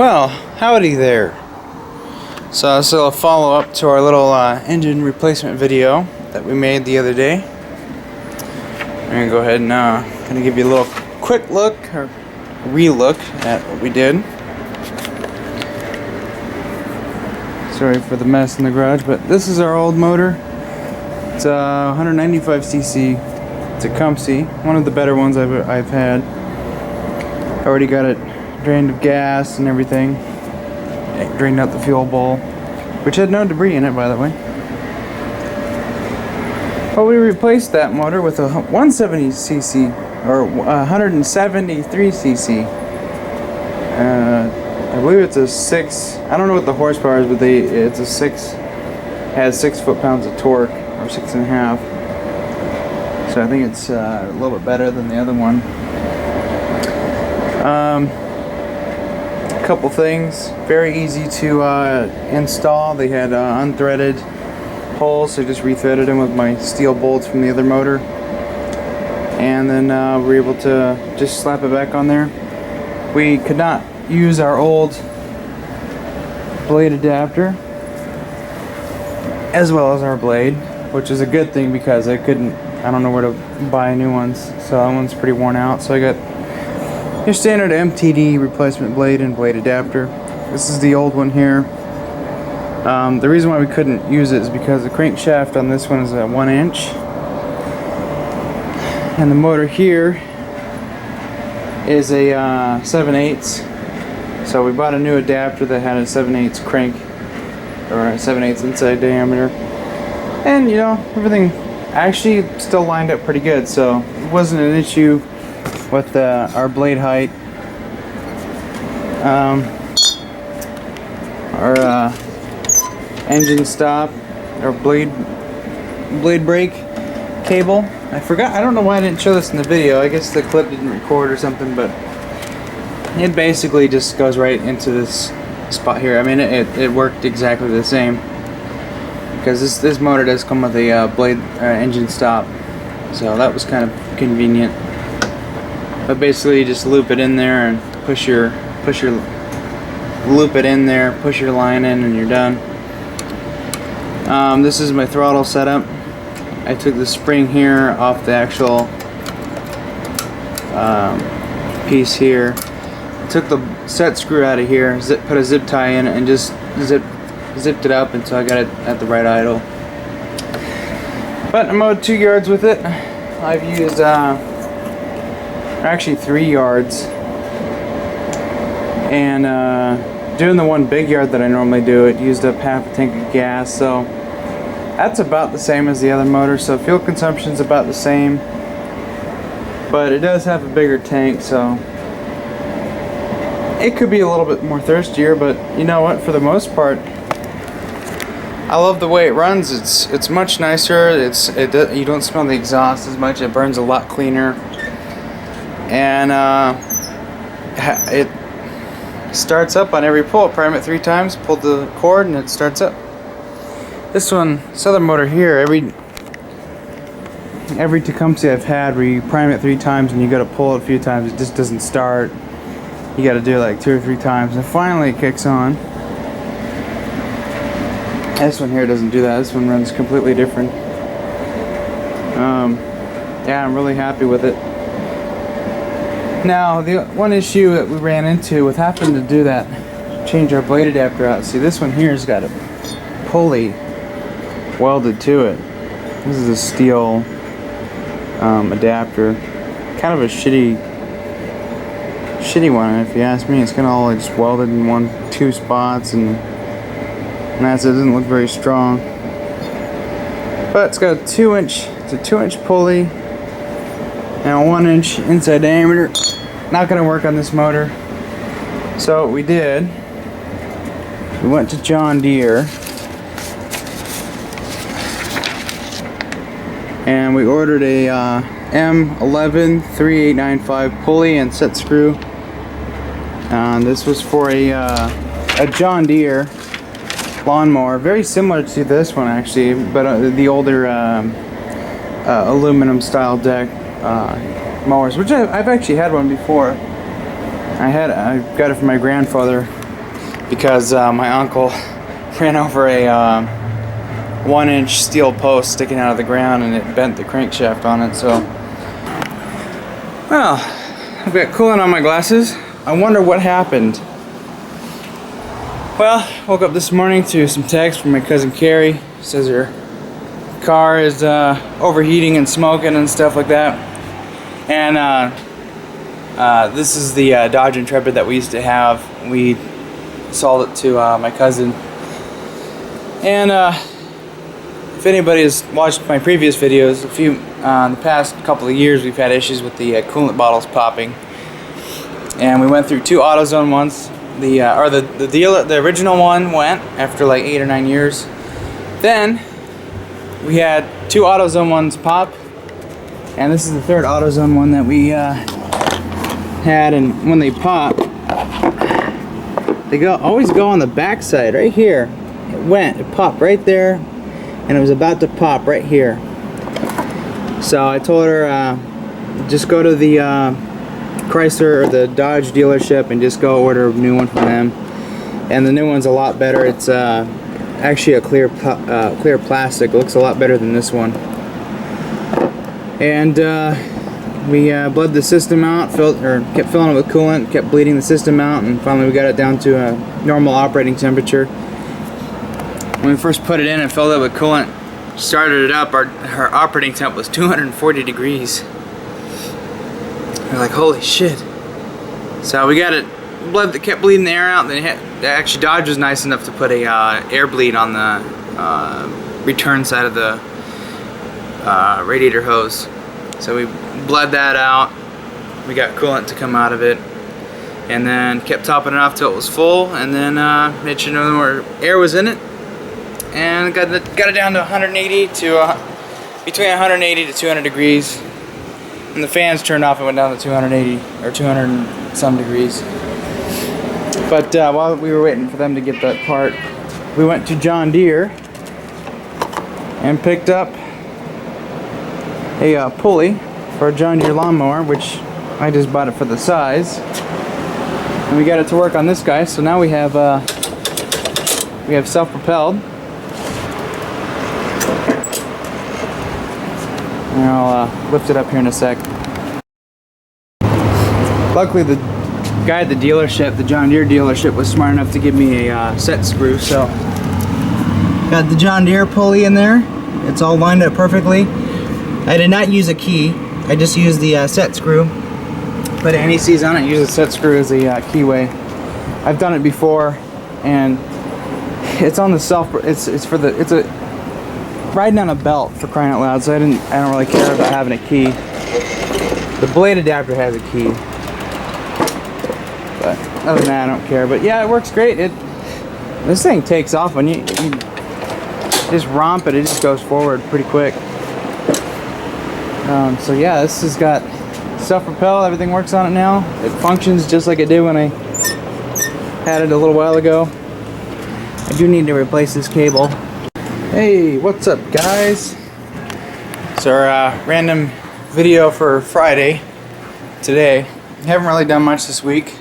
Well, howdy there. So this is a follow-up to our little engine replacement video that we made the other day. I'm going to go ahead and kind of give you a little quick look, or re-look at what we did. Sorry for the mess in the garage, but this is our old motor. It's a 195cc. It's a Comfy, one of the better ones I've had. Already got it drained of gas and everything. It drained out the fuel bowl, which had no debris in it, by the way. Well, we replaced that motor with a 170cc or 173cc. I believe it's a 6. I don't know what the horsepower is, but it's a 6. Has 6 foot-pounds of torque, or 6.5. So I think it's a little bit better than the other one. Couple things, very easy to install. They had unthreaded holes, so I just rethreaded them with my steel bolts from the other motor, and then we were able to just slap it back on there. We could not use our old blade adapter as well as our blade, which is a good thing because I don't know where to buy new ones, so that one's pretty worn out. So I got your standard MTD replacement blade and blade adapter. This is the old one here. The reason why we couldn't use it is because the crankshaft on this one is a 1 inch, and the motor here is a 7/8. So we bought a new adapter that had a 7/8 crank, or a 7/8 inside diameter, and you know, everything actually still lined up pretty good, so it wasn't an issue with our blade height. Our engine stop, or blade brake cable. I forgot. I don't know why I didn't show this in the video. I guess the clip didn't record or something, but it basically just goes right into this spot here. I mean, it worked exactly the same, because this motor does come with a blade engine stop, so that was kind of convenient. But basically, you just loop it in there and loop it in there, push your line in, and you're done. This is my throttle setup. I took the spring here off the actual piece here. Took the set screw out of here, put a zip tie in it, and just zipped it up until I got it at the right idle. But I mowed 2 yards with it. I've used actually 3 yards, and doing the one big yard that I normally do, it used up half a tank of gas, so that's about the same as the other motor. So fuel consumption's about the same, but it does have a bigger tank, so it could be a little bit more thirstier. But you know what, for the most part, I love the way it runs. It's much nicer. You don't smell the exhaust as much. It burns a lot cleaner, and it starts up on every pull. Prime it 3 times, pull the cord, and it starts up. This other motor here, every Tecumseh I've had, where you prime it 3 times and you got to pull it a few times, it just doesn't start. You got to do it like 2 or 3 times, and finally it kicks on. This one here doesn't do that. This one runs completely different. Yeah, I'm really happy with it. Now, the one issue that we ran into with having to do that, change our blade adapter out. See, this one here has got a pulley welded to it. This is a steel adapter. Kind of a shitty one, if you ask me. It's kind of all just welded in 2 spots, and that's it. It doesn't look very strong. But it's got a 2-inch. It's a 2-inch pulley and a 1-inch inside diameter. Not going to work on this motor. So what we did, we went to John Deere and we ordered a M11 3895 pulley and set screw. This was for a John Deere lawnmower, very similar to this one actually, but the older aluminum style deck mowers, which I've actually had one before. I got it from my grandfather because my uncle ran over a 1-inch steel post sticking out of the ground, and it bent the crankshaft on it. So, well, I've got coolant on my glasses. I wonder what happened. Well, woke up this morning to some text from my cousin Carrie. Says her car is overheating and smoking and stuff like that. And this is the Dodge Intrepid that we used to have. We sold it to my cousin. And if anybody has watched my previous videos, in the past couple of years we've had issues with the coolant bottles popping. And we went through 2 AutoZone ones. The original one went after like 8 or 9 years. Then we had 2 AutoZone ones pop, and this is the 3rd AutoZone one that we had. And when they pop, they always go on the back side right here. It popped right there, and it was about to pop right here. So I told her just go to the Chrysler or the Dodge dealership and just go order a new one from them. And the new one's a lot better. It's actually a clear plastic. It looks a lot better than this one. And we bled the system out, kept filling it with coolant, kept bleeding the system out, and finally we got it down to a normal operating temperature. When we first put it in and filled it with coolant, started it up, our operating temp was 240 degrees. We're like, holy shit. So we got it, kept bleeding the air out. Then actually Dodge was nice enough to put a air bleed on the return side of the radiator hose. So we bled that out. We got coolant to come out of it, and then kept topping it off till it was full, and then made sure no more air was in it, and got it down to 180 to between 180 to 200 degrees. And the fans turned off and went down to 280 or 200 and some degrees. But while we were waiting for them to get that part, we went to John Deere and picked up a pulley for a John Deere lawnmower, which I just bought it for the size. And we got it to work on this guy, so now we have self-propelled. And I'll lift it up here in a sec. Luckily the guy at the dealership, the John Deere dealership, was smart enough to give me a set screw. So got the John Deere pulley in there. It's all lined up perfectly. I did not use a key. I just used the set screw. Put NECs on it, use a set screw as a keyway. I've done it before, and it's on the it's a riding on a belt, for crying out loud, so I don't really care about having a key. The blade adapter has a key, but other than that I don't care. But yeah, it works great. This thing takes off when you just romp it. It just goes forward pretty quick. So yeah, this has got self-propel. Everything works on it now. It functions just like it did when I had it a little while ago. I do need to replace this cable. Hey, what's up guys? It's our random video for Friday today. Haven't really done much this week,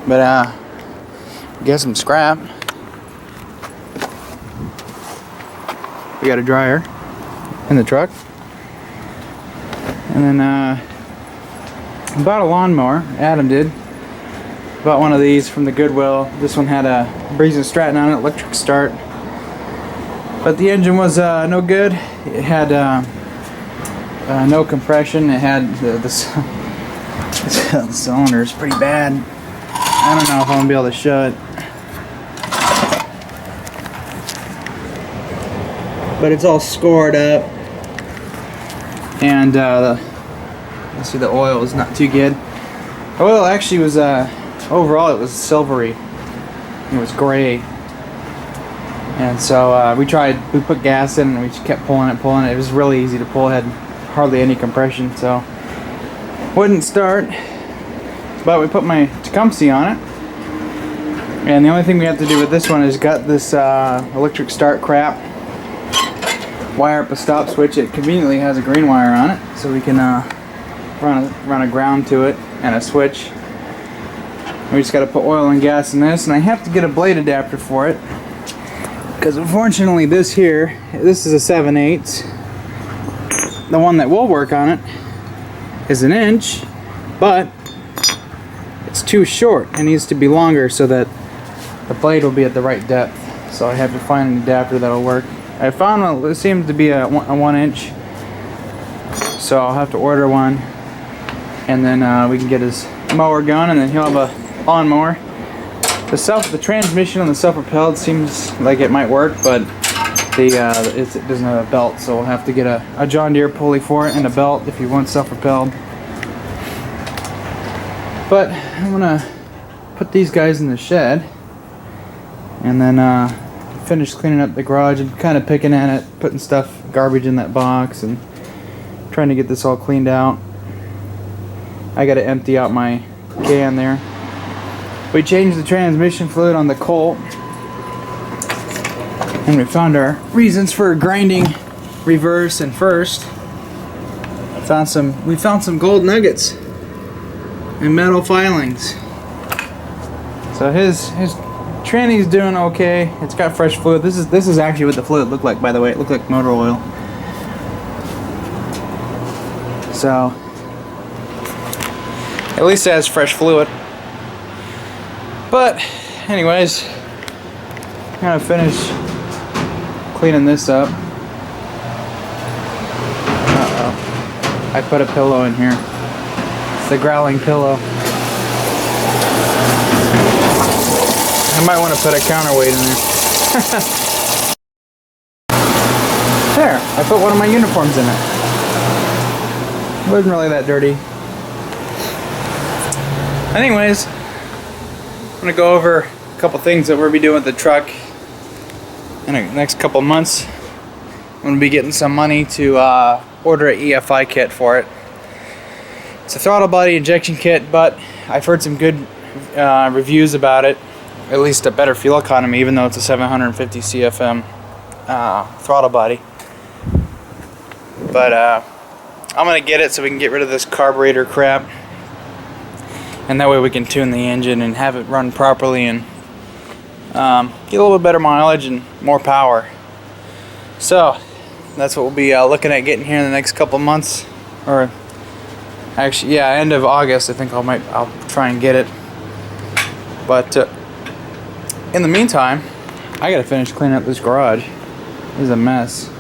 but got some scrap. We got a dryer in the truck, and then bought a lawnmower. Adam did. Bought one of these from the Goodwill. This one had a Breeze and Stratton on it, electric start. But the engine was no good. It had no compression. It had the cylinder is pretty bad. I don't know if I'm gonna be able to show it, but it's all scored up. And let's see, the oil is not too good. Oil actually was overall it was silvery. It was gray. And so we put gas in and we kept pulling it. It was really easy to pull. It had hardly any compression, so wouldn't start. But we put my Tecumseh on it. And the only thing we have to do with this one is got this electric start crap. Wire up a stop switch. It conveniently has a green wire on it, so we can run a ground to it and a switch. We just got to put oil and gas in this, and I have to get a blade adapter for it because unfortunately this is a 7/8. The one that will work on it is 1 inch, but it's too short. It needs to be longer so that the blade will be at the right depth. So I have to find an adapter that'll work. I found it seems to be a 1 inch, so I'll have to order one, and then we can get his mower going, and then he'll have a lawnmower. The transmission on the self-propelled seems like it might work, but it doesn't have a belt, so we'll have to get a John Deere pulley for it and a belt if you want self-propelled. But I'm gonna put these guys in the shed, and then finish cleaning up the garage and kind of picking at it, putting garbage in that box, and trying to get this all cleaned out. I got to empty out my can there. We changed the transmission fluid on the Colt, and we found our reasons for grinding reverse and first. We found some gold nuggets and metal filings. So his tranny's doing okay. It's got fresh fluid. This is actually what the fluid looked like, by the way. It looked like motor oil. So at least it has fresh fluid. But anyways, I'm gonna finish cleaning this up. Uh-oh. I put a pillow in here. It's the growling pillow. I might want to put a counterweight in there. There, I put one of my uniforms in it. It wasn't really that dirty. Anyways, I'm going to go over a couple things that we'll be doing with the truck in the next couple months. I'm going to be getting some money to order an EFI kit for it. It's a throttle body injection kit, but I've heard some good reviews about it. At least a better fuel economy, even though it's a 750 CFM throttle body. But I'm going to get it so we can get rid of this carburetor crap. And that way we can tune the engine and have it run properly and get a little bit better mileage and more power. So that's what we'll be looking at getting here in the next couple months. Or actually, yeah, end of August I think I'll try and get it. But in the meantime, I gotta finish cleaning up this garage. It's a mess.